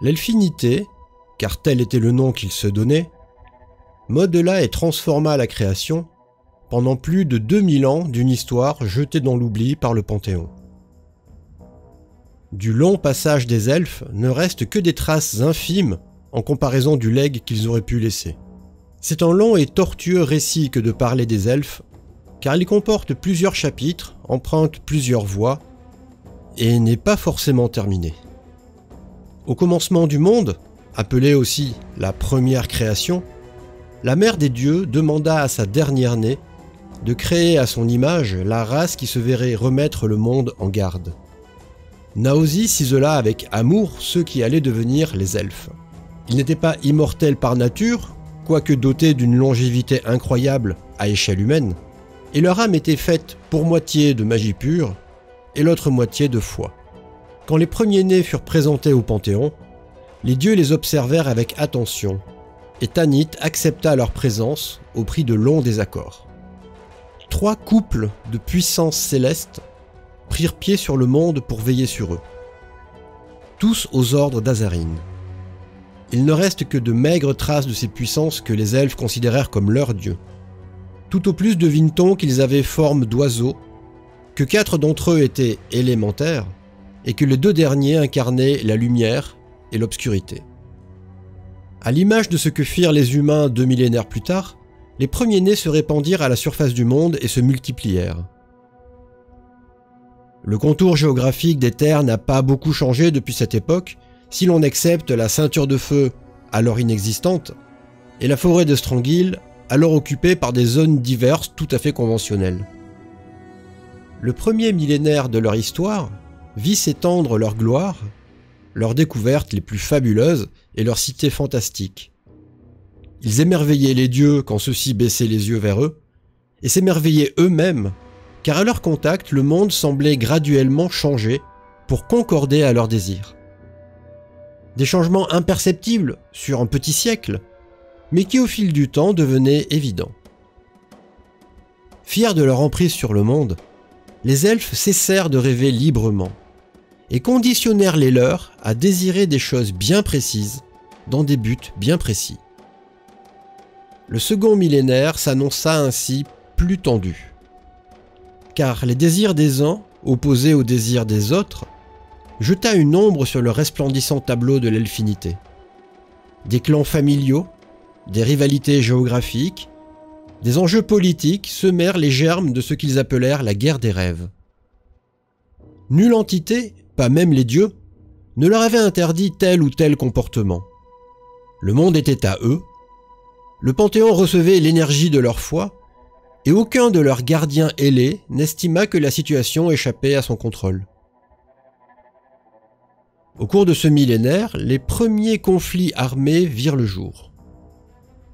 L'Elfinité, car tel était le nom qu'il se donnait, modela et transforma la création pendant plus de 2000 ans d'une histoire jetée dans l'oubli par le Panthéon. Du long passage des elfes ne restent que des traces infimes en comparaison du legs qu'ils auraient pu laisser. C'est un long et tortueux récit que de parler des elfes, car il comporte plusieurs chapitres, emprunte plusieurs voies, et n'est pas forcément terminé. Au commencement du monde, appelé aussi la première création, la mère des dieux demanda à sa dernière-née de créer à son image la race qui se verrait remettre le monde en garde. Naosi cisela avec amour ceux qui allaient devenir les elfes. Ils n'étaient pas immortels par nature, quoique dotés d'une longévité incroyable à échelle humaine, et leur âme était faite pour moitié de magie pure et l'autre moitié de foi. Quand les premiers-nés furent présentés au Panthéon, les dieux les observèrent avec attention, et Tanit accepta leur présence au prix de longs désaccords. 3 couples de puissance céleste prirent pied sur le monde pour veiller sur eux, tous aux ordres d'Azarine. Il ne reste que de maigres traces de ces puissances que les elfes considérèrent comme leurs dieux. Tout au plus devine-t-on qu'ils avaient forme d'oiseaux, que 4 d'entre eux étaient élémentaires, et que les 2 derniers incarnaient la lumière et l'obscurité. À l'image de ce que firent les humains 2 millénaires plus tard, les premiers-nés se répandirent à la surface du monde et se multiplièrent. Le contour géographique des terres n'a pas beaucoup changé depuis cette époque, si l'on accepte la ceinture de feu, alors inexistante, et la forêt de Strangil, alors occupée par des zones diverses tout à fait conventionnelles. Le premier millénaire de leur histoire vit s'étendre leur gloire, leurs découvertes les plus fabuleuses et leurs cités fantastiques. Ils émerveillaient les dieux quand ceux-ci baissaient les yeux vers eux, et s'émerveillaient eux-mêmes, car à leur contact, le monde semblait graduellement changer pour concorder à leurs désirs. Des changements imperceptibles sur un petit siècle, mais qui au fil du temps devenaient évidents. Fiers de leur emprise sur le monde, les elfes cessèrent de rêver librement, et conditionnèrent les leurs à désirer des choses bien précises, dans des buts bien précis. Le second millénaire s'annonça ainsi plus tendu, car les désirs des uns, opposés aux désirs des autres, jeta une ombre sur le resplendissant tableau de l'elfinité. Des clans familiaux, des rivalités géographiques, des enjeux politiques semèrent les germes de ce qu'ils appelèrent la guerre des rêves. Nulle entité, pas même les dieux, ne leur avait interdit tel ou tel comportement. Le monde était à eux, le Panthéon recevait l'énergie de leur foi, et aucun de leurs gardiens ailés n'estima que la situation échappait à son contrôle. Au cours de ce millénaire, les premiers conflits armés virent le jour.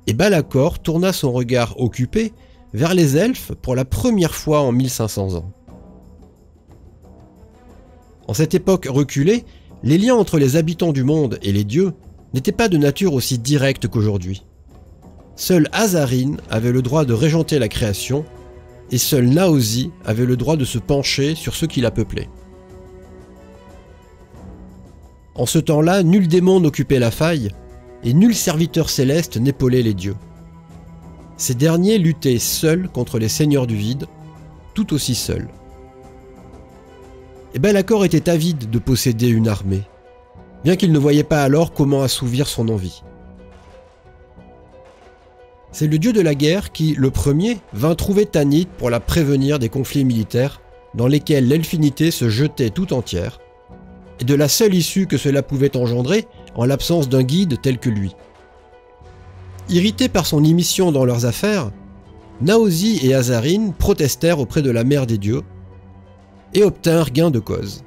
Et Balakor tourna son regard occupé vers les elfes pour la première fois en 1500 ans. En cette époque reculée, les liens entre les habitants du monde et les dieux n'étaient pas de nature aussi directe qu'aujourd'hui. Seul Azarine avait le droit de régenter la création, et seul Naosi avait le droit de se pencher sur ceux qui la peuplaient. En ce temps-là, nul démon n'occupait la faille, et nul serviteur céleste n'épaulait les dieux. Ces derniers luttaient seuls contre les seigneurs du vide, tout aussi seuls. Et Balakor était avide de posséder une armée, bien qu'il ne voyait pas alors comment assouvir son envie. C'est le dieu de la guerre qui, le premier, vint trouver Tanit pour la prévenir des conflits militaires dans lesquels l'elfinité se jetait tout entière, et de la seule issue que cela pouvait engendrer en l'absence d'un guide tel que lui. Irrités par son immiscion dans leurs affaires, Naosi et Azarine protestèrent auprès de la mère des dieux et obtinrent gain de cause.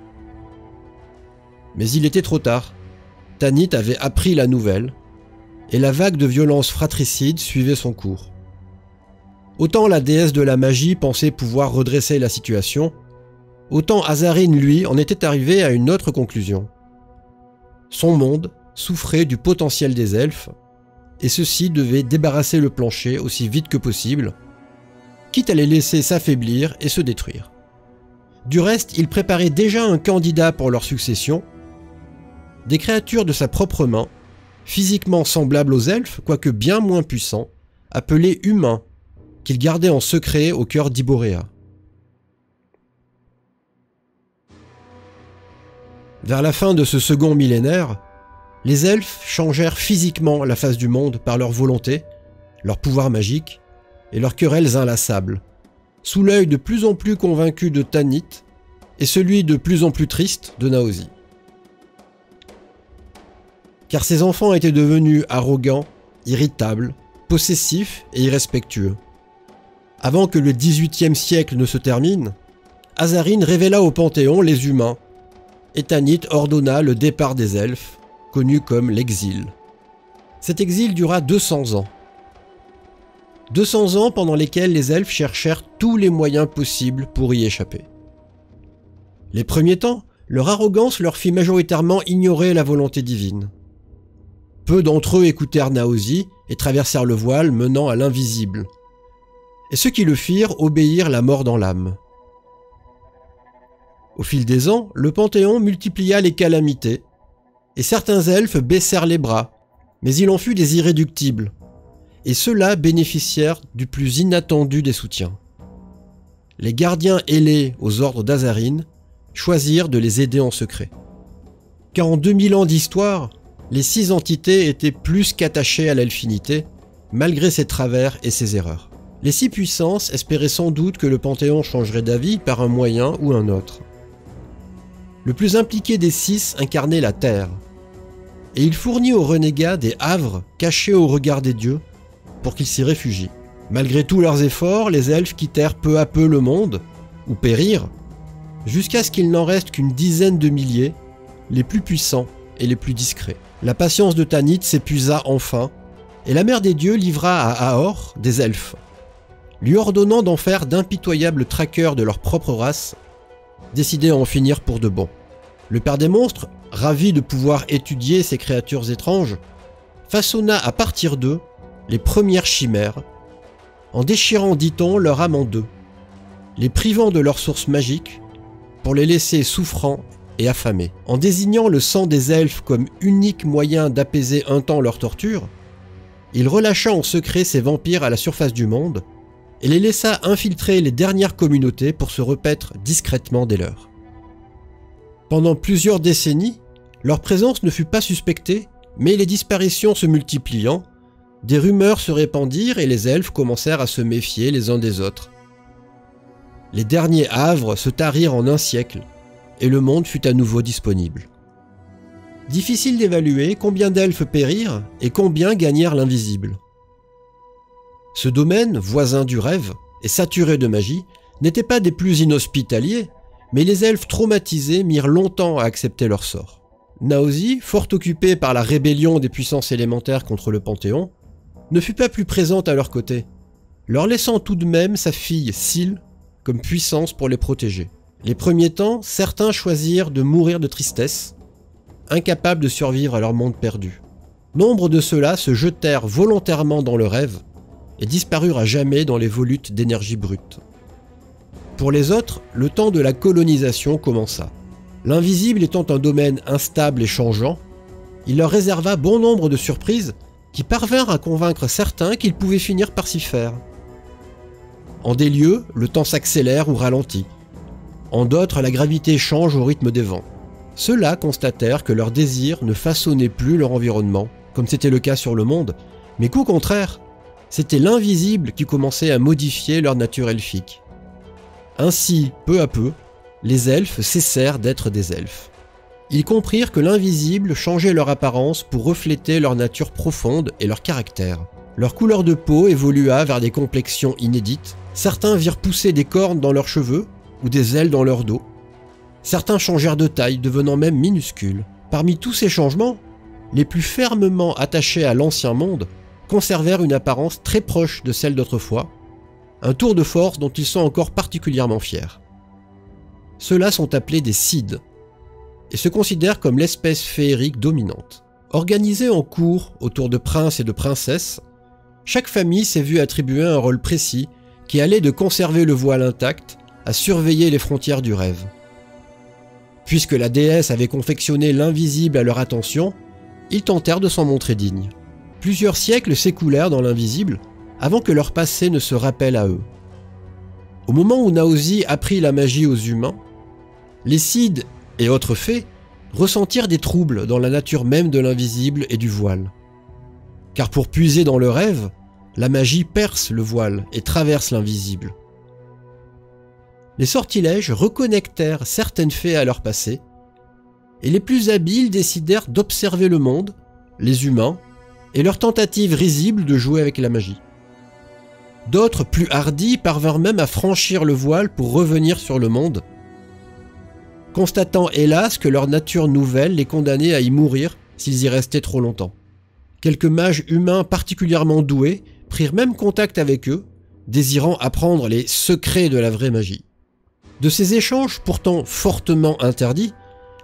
Mais il était trop tard. Tanit avait appris la nouvelle, et la vague de violence fratricide suivait son cours. Autant la déesse de la magie pensait pouvoir redresser la situation, autant Azarine, lui, en était arrivé à une autre conclusion. Son monde souffrait du potentiel des elfes, et ceux-ci devaient débarrasser le plancher aussi vite que possible, quitte à les laisser s'affaiblir et se détruire. Du reste, ils préparaient déjà un candidat pour leur succession, des créatures de sa propre main, physiquement semblables aux elfes, quoique bien moins puissants, appelés humains, qu'il gardait en secret au cœur d'Iboréa. Vers la fin de ce second millénaire, les elfes changèrent physiquement la face du monde par leur volonté, leur pouvoir magique et leurs querelles inlassables, sous l'œil de plus en plus convaincu de Tanit et celui de plus en plus triste de Naosi. Car ces enfants étaient devenus arrogants, irritables, possessifs et irrespectueux. Avant que le XVIIIe siècle ne se termine, Azarine révéla au Panthéon les humains, et Tanit ordonna le départ des elfes, connu comme l'exil. Cet exil dura 200 ans. 200 ans pendant lesquels les elfes cherchèrent tous les moyens possibles pour y échapper. Les premiers temps, leur arrogance leur fit majoritairement ignorer la volonté divine. Peu d'entre eux écoutèrent Naosi et traversèrent le voile menant à l'invisible. Et ceux qui le firent obéirent la mort dans l'âme. Au fil des ans, le Panthéon multiplia les calamités, et certains elfes baissèrent les bras, mais il en fut des irréductibles, et ceux-là bénéficièrent du plus inattendu des soutiens. Les gardiens ailés aux ordres d'Azarine choisirent de les aider en secret. Car en 2000 ans d'histoire, les 6 entités étaient plus qu'attachées à l'elfinité, malgré ses travers et ses erreurs. Les 6 puissances espéraient sans doute que le Panthéon changerait d'avis par un moyen ou un autre. Le plus impliqué des 6 incarnait la terre, et il fournit aux renégats des havres cachés au regard des dieux pour qu'ils s'y réfugient. Malgré tous leurs efforts, les elfes quittèrent peu à peu le monde, ou périrent, jusqu'à ce qu'il n'en reste qu'une dizaine de milliers, les plus puissants et les plus discrets. La patience de Tanit s'épuisa enfin, et la mère des dieux livra à Aor des elfes, lui ordonnant d'en faire d'impitoyables traqueurs de leur propre race, décidés à en finir pour de bon. Le père des monstres, ravi de pouvoir étudier ces créatures étranges, façonna à partir d'eux les premières chimères, en déchirant, dit-on, leur âme en deux, les privant de leur source magique pour les laisser souffrants et affamés. En désignant le sang des elfes comme unique moyen d'apaiser un temps leur torture, il relâcha en secret ces vampires à la surface du monde et les laissa infiltrer les dernières communautés pour se repaître discrètement des leurs. Pendant plusieurs décennies, leur présence ne fut pas suspectée, mais les disparitions se multipliant, des rumeurs se répandirent et les elfes commencèrent à se méfier les uns des autres. Les derniers havres se tarirent en un siècle, et le monde fut à nouveau disponible. Difficile d'évaluer combien d'elfes périrent et combien gagnèrent l'invisible. Ce domaine, voisin du rêve et saturé de magie, n'était pas des plus inhospitaliers, mais les elfes traumatisés mirent longtemps à accepter leur sort. Naosi, fort occupée par la rébellion des puissances élémentaires contre le Panthéon, ne fut pas plus présente à leur côté, leur laissant tout de même sa fille Syl comme puissance pour les protéger. Les premiers temps, certains choisirent de mourir de tristesse, incapables de survivre à leur monde perdu. Nombre de ceux-là se jetèrent volontairement dans le rêve et disparurent à jamais dans les volutes d'énergie brute. Pour les autres, le temps de la colonisation commença. L'invisible étant un domaine instable et changeant, il leur réserva bon nombre de surprises qui parvinrent à convaincre certains qu'ils pouvaient finir par s'y faire. En des lieux, le temps s'accélère ou ralentit. En d'autres, la gravité change au rythme des vents. Ceux-là constatèrent que leur désir ne façonnait plus leur environnement, comme c'était le cas sur le monde, mais qu'au contraire, c'était l'invisible qui commençait à modifier leur nature elfique. Ainsi, peu à peu, les elfes cessèrent d'être des elfes. Ils comprirent que l'invisible changeait leur apparence pour refléter leur nature profonde et leur caractère. Leur couleur de peau évolua vers des complexions inédites. Certains virent pousser des cornes dans leurs cheveux ou des ailes dans leur dos. Certains changèrent de taille, devenant même minuscules. Parmi tous ces changements, les plus fermement attachés à l'ancien monde conservèrent une apparence très proche de celle d'autrefois, un tour de force dont ils sont encore particulièrement fiers. Ceux-là sont appelés des Cides et se considèrent comme l'espèce féerique dominante. Organisée en cours autour de princes et de princesses, chaque famille s'est vue attribuer un rôle précis qui allait de conserver le voile intact à surveiller les frontières du rêve. Puisque la déesse avait confectionné l'invisible à leur attention, ils tentèrent de s'en montrer dignes. Plusieurs siècles s'écoulèrent dans l'invisible avant que leur passé ne se rappelle à eux. Au moment où Naosi apprit la magie aux humains, les Cides et autres fées ressentirent des troubles dans la nature même de l'invisible et du voile. Car pour puiser dans le rêve, la magie perce le voile et traverse l'invisible. Les sortilèges reconnectèrent certaines fées à leur passé, et les plus habiles décidèrent d'observer le monde, les humains, et leurs tentatives risibles de jouer avec la magie. D'autres, plus hardis, parvinrent même à franchir le voile pour revenir sur le monde, constatant hélas que leur nature nouvelle les condamnait à y mourir s'ils y restaient trop longtemps. Quelques mages humains particulièrement doués prirent même contact avec eux, désirant apprendre les secrets de la vraie magie. De ces échanges pourtant fortement interdits,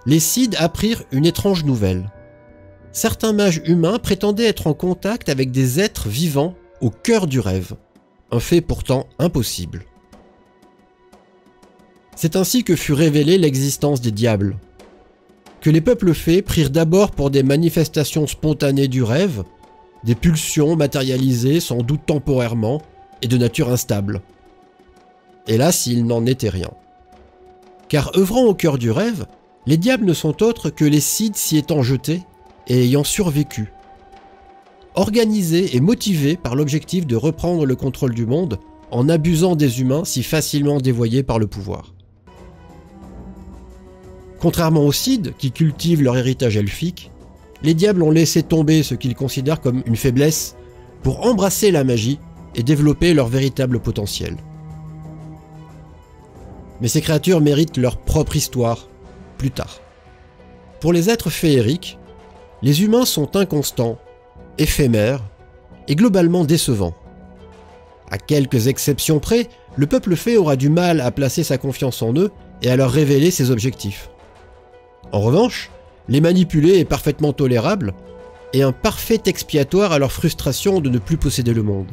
les Cides apprirent une étrange nouvelle. Certains mages humains prétendaient être en contact avec des êtres vivants au cœur du rêve, un fait pourtant impossible. C'est ainsi que fut révélée l'existence des diables, que les peuples fées prirent d'abord pour des manifestations spontanées du rêve, des pulsions matérialisées sans doute temporairement et de nature instable. Hélas, il n'en était rien. Car œuvrant au cœur du rêve, les diables ne sont autres que les Cides s'y étant jetés et ayant survécu. Organisés et motivés par l'objectif de reprendre le contrôle du monde en abusant des humains si facilement dévoyés par le pouvoir. Contrairement aux Cides, qui cultivent leur héritage elfique, les diables ont laissé tomber ce qu'ils considèrent comme une faiblesse pour embrasser la magie et développer leur véritable potentiel. Mais ces créatures méritent leur propre histoire, plus tard. Pour les êtres féeriques, les humains sont inconstants, éphémères et globalement décevants. À quelques exceptions près, le peuple fée aura du mal à placer sa confiance en eux et à leur révéler ses objectifs. En revanche, les manipuler est parfaitement tolérable et un parfait expiatoire à leur frustration de ne plus posséder le monde.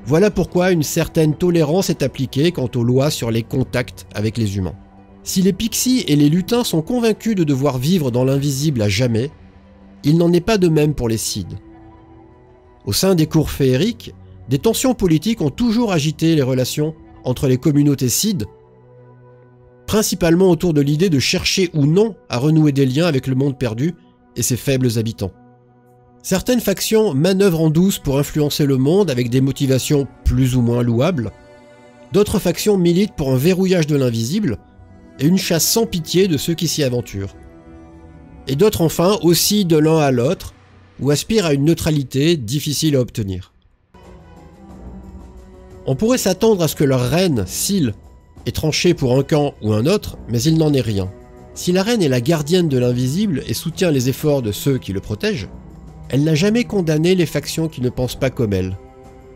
Voilà pourquoi une certaine tolérance est appliquée quant aux lois sur les contacts avec les humains. Si les pixies et les lutins sont convaincus de devoir vivre dans l'invisible à jamais, il n'en est pas de même pour les Cides. Au sein des cours féeriques, des tensions politiques ont toujours agité les relations entre les communautés Cides, principalement autour de l'idée de chercher ou non à renouer des liens avec le monde perdu et ses faibles habitants. Certaines factions manœuvrent en douce pour influencer le monde avec des motivations plus ou moins louables, d'autres factions militent pour un verrouillage de l'invisible et une chasse sans pitié de ceux qui s'y aventurent. Et d'autres enfin oscillent de l'un à l'autre ou aspirent à une neutralité difficile à obtenir. On pourrait s'attendre à ce que leur reine, Syl, ait tranché pour un camp ou un autre, mais il n'en est rien. Si la reine est la gardienne de l'invisible et soutient les efforts de ceux qui le protègent, elle n'a jamais condamné les factions qui ne pensent pas comme elle,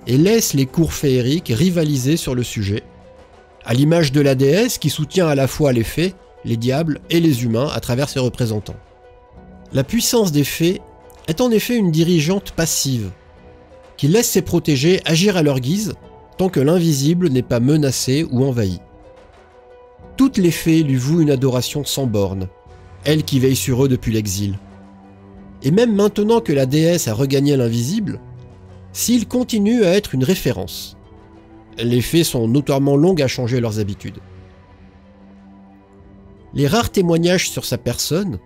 et laisse les cours féeriques rivaliser sur le sujet, à l'image de la déesse qui soutient à la fois les fées, les diables et les humains à travers ses représentants. La puissance des fées est en effet une dirigeante passive, qui laisse ses protégés agir à leur guise tant que l'invisible n'est pas menacé ou envahi. Toutes les fées lui vouent une adoration sans borne, elle qui veille sur eux depuis l'exil. Et même maintenant que la déesse a regagné l'invisible, Syl continue à être une référence. Les fées sont notoirement longues à changer leurs habitudes. Les rares témoignages sur sa personne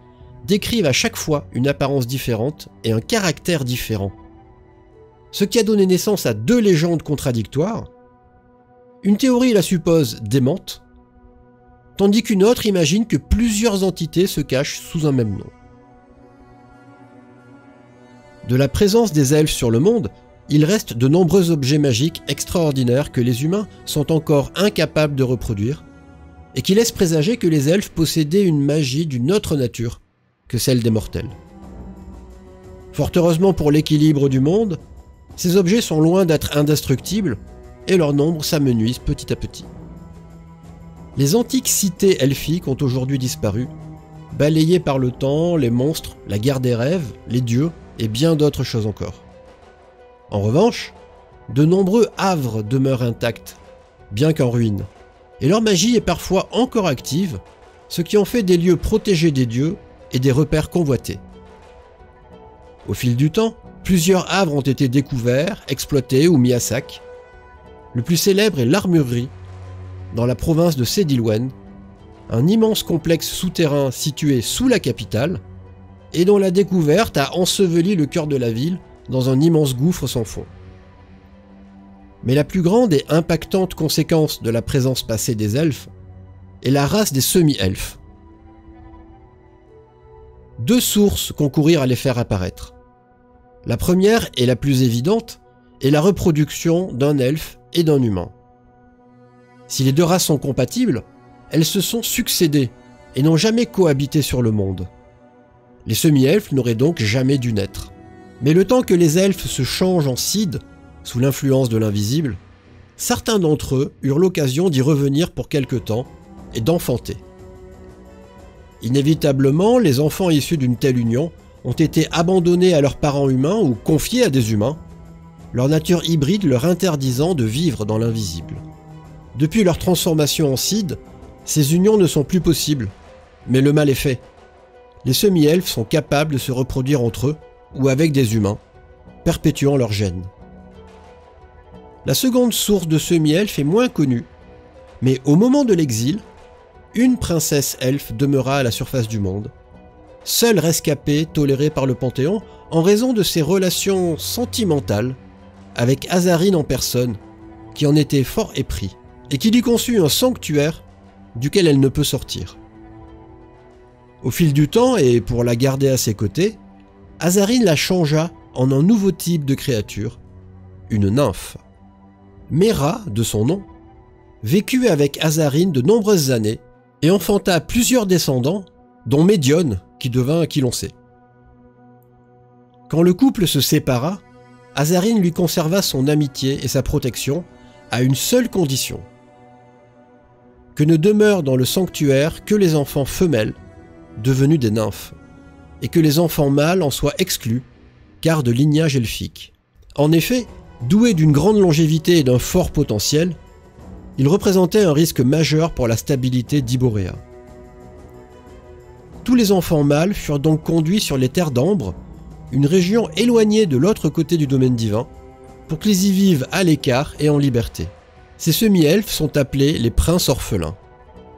décrivent à chaque fois une apparence différente et un caractère différent. Ce qui a donné naissance à deux légendes contradictoires. Une théorie la suppose démente, tandis qu'une autre imagine que plusieurs entités se cachent sous un même nom. De la présence des elfes sur le monde, il reste de nombreux objets magiques extraordinaires que les humains sont encore incapables de reproduire, et qui laissent présager que les elfes possédaient une magie d'une autre nature que celle des mortels. Fort heureusement pour l'équilibre du monde, ces objets sont loin d'être indestructibles, et leur nombre s'amenuise petit à petit. Les antiques cités elfiques ont aujourd'hui disparu, balayées par le temps, les monstres, la guerre des rêves, les dieux et bien d'autres choses encore. En revanche, de nombreux havres demeurent intacts, bien qu'en ruine, et leur magie est parfois encore active, ce qui en fait des lieux protégés des dieux et des repères convoités. Au fil du temps, plusieurs havres ont été découverts, exploités ou mis à sac. Le plus célèbre est l'Armurerie, dans la province de Sédilwen, un immense complexe souterrain situé sous la capitale et dont la découverte a enseveli le cœur de la ville dans un immense gouffre sans fond. Mais la plus grande et impactante conséquence de la présence passée des elfes est la race des semi-elfes. Deux sources concourirent à les faire apparaître. La première, et la plus évidente, est la reproduction d'un elfe et d'un humain. Si les deux races sont compatibles, elles se sont succédées et n'ont jamais cohabité sur le monde. Les semi-elfes n'auraient donc jamais dû naître. Mais le temps que les elfes se changent en Cid, sous l'influence de l'invisible, certains d'entre eux eurent l'occasion d'y revenir pour quelque temps et d'enfanter. Inévitablement, les enfants issus d'une telle union ont été abandonnés à leurs parents humains ou confiés à des humains, leur nature hybride leur interdisant de vivre dans l'invisible. Depuis leur transformation en Cid, ces unions ne sont plus possibles, mais le mal est fait. Les semi-elfes sont capables de se reproduire entre eux ou avec des humains, perpétuant leur gène. La seconde source de semi-elfes est moins connue, mais au moment de l'exil, une princesse elfe demeura à la surface du monde, seule rescapée tolérée par le Panthéon en raison de ses relations sentimentales avec Azarine en personne, qui en était fort épris, et qui lui conçut un sanctuaire duquel elle ne peut sortir. Au fil du temps, et pour la garder à ses côtés, Azarine la changea en un nouveau type de créature, une nymphe. Mera, de son nom, vécut avec Azarine de nombreuses années et enfanta plusieurs descendants, dont Médione, qui devint qui l'on sait. Quand le couple se sépara, Azarine lui conserva son amitié et sa protection à une seule condition: que ne demeurent dans le sanctuaire que les enfants femelles devenus des nymphes, et que les enfants mâles en soient exclus, car de lignage elfique. En effet, doués d'une grande longévité et d'un fort potentiel, ils représentaient un risque majeur pour la stabilité d'Iboréa. Tous les enfants mâles furent donc conduits sur les terres d'Ambre, une région éloignée de l'autre côté du domaine divin, pour qu'ils y vivent à l'écart et en liberté. Ces semi-elfes sont appelés les princes orphelins,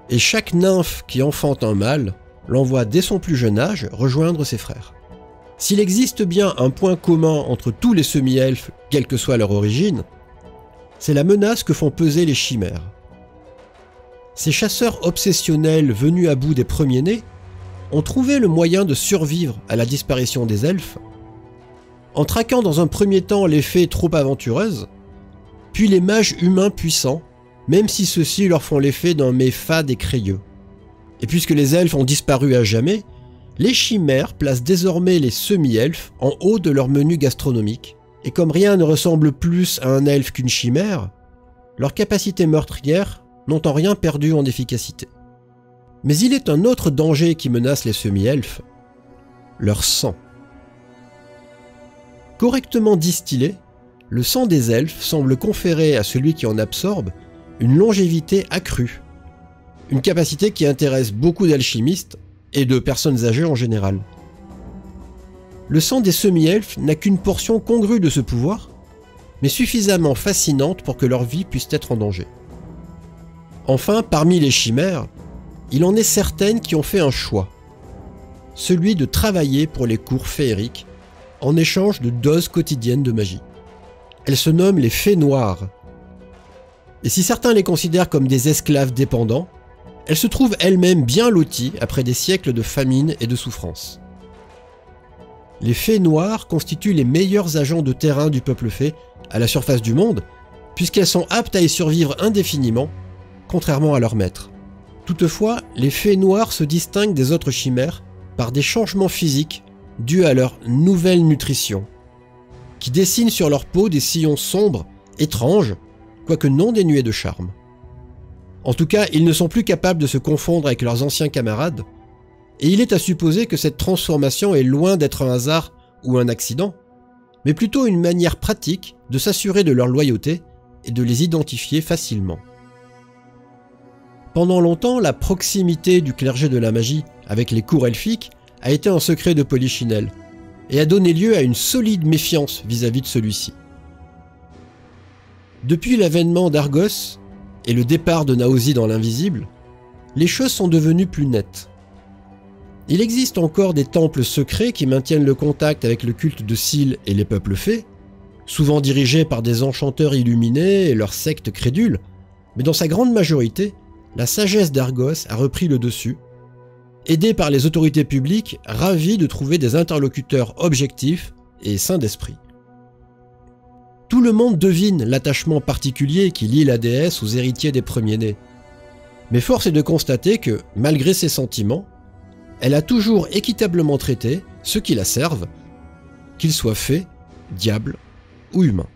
et chaque nymphe qui enfante un mâle l'envoie dès son plus jeune âge rejoindre ses frères. S'il existe bien un point commun entre tous les semi-elfes, quelle que soit leur origine, c'est la menace que font peser les chimères. Ces chasseurs obsessionnels venus à bout des premiers-nés ont trouvé le moyen de survivre à la disparition des elfes, en traquant dans un premier temps les fées trop aventureuses, puis les mages humains puissants, même si ceux-ci leur font l'effet d'un mets fade et crayeux. Et puisque les elfes ont disparu à jamais, les chimères placent désormais les semi-elfes en haut de leur menu gastronomique, et comme rien ne ressemble plus à un elfe qu'une chimère, leurs capacités meurtrières n'ont en rien perdu en efficacité. Mais il est un autre danger qui menace les semi-elfes, leur sang. Correctement distillé, le sang des elfes semble conférer à celui qui en absorbe une longévité accrue, une capacité qui intéresse beaucoup d'alchimistes et de personnes âgées en général. Le sang des semi-elfes n'a qu'une portion congrue de ce pouvoir, mais suffisamment fascinante pour que leur vie puisse être en danger. Enfin, parmi les chimères, il en est certaines qui ont fait un choix, celui de travailler pour les cours féeriques en échange de doses quotidiennes de magie. Elles se nomment les fées noires. Et si certains les considèrent comme des esclaves dépendants, elles se trouvent elles-mêmes bien loties après des siècles de famine et de souffrance. Les fées noires constituent les meilleurs agents de terrain du peuple fée à la surface du monde, puisqu'elles sont aptes à y survivre indéfiniment, contrairement à leurs maîtres. Toutefois, les fées noires se distinguent des autres chimères par des changements physiques dus à leur nouvelle nutrition, qui dessinent sur leur peau des sillons sombres, étranges, quoique non dénués de charme. En tout cas, ils ne sont plus capables de se confondre avec leurs anciens camarades, et il est à supposer que cette transformation est loin d'être un hasard ou un accident, mais plutôt une manière pratique de s'assurer de leur loyauté et de les identifier facilement. Pendant longtemps, la proximité du clergé de la magie avec les cours elfiques a été un secret de Polichinelle et a donné lieu à une solide méfiance vis-à-vis de celui-ci. Depuis l'avènement d'Argos et le départ de Naosi dans l'invisible, les choses sont devenues plus nettes. Il existe encore des temples secrets qui maintiennent le contact avec le culte de Syl et les peuples fées, souvent dirigés par des enchanteurs illuminés et leurs sectes crédules, mais dans sa grande majorité, la sagesse d'Argos a repris le dessus, aidée par les autorités publiques ravies de trouver des interlocuteurs objectifs et sains d'esprit. Tout le monde devine l'attachement particulier qui lie la déesse aux héritiers des premiers-nés, mais force est de constater que, malgré ses sentiments, elle a toujours équitablement traité ceux qui la servent, qu'ils soient fées, diables ou humains.